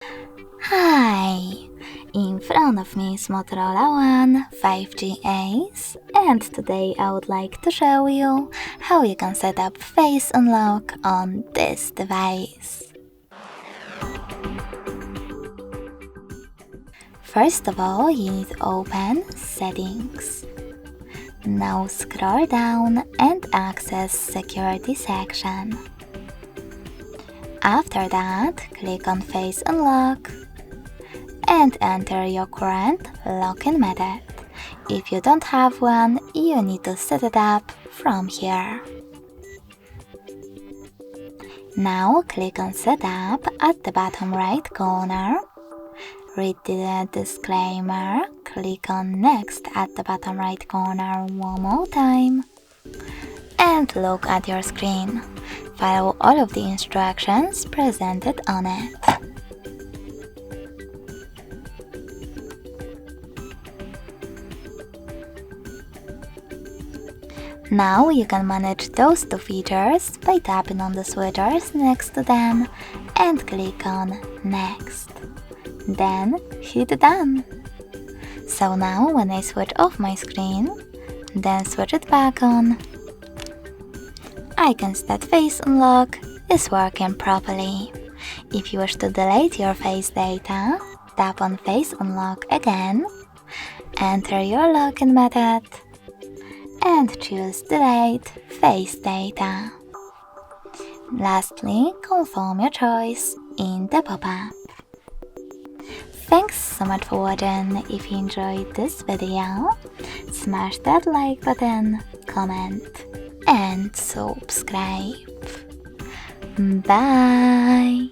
Hi! In front of me is Motorola One 5G Ace, and today I would like to show you how you can set up face unlock on this device. First of all, you need to open Settings. Now scroll down and access Security section. After that, click on Face Unlock and enter your current login method. If you don't have one, you need to set it up from here. Now click on Setup at the bottom right corner. Read the disclaimer, click on Next at the bottom right corner one more time, and look at your screen. Follow all of the instructions presented on it. Now you can manage those two features by tapping on the switchers next to them and click on Next. Then hit Done. So now when I switch off my screen, then switch it back on, I can see that Face Unlock is working properly. If you wish to delete your face data, tap on Face Unlock again, enter your login method, and choose Delete Face Data. Lastly, confirm your choice in the pop-up. Thanks so much for watching. If you enjoyed this video, smash that like button, comment, and subscribe. Bye!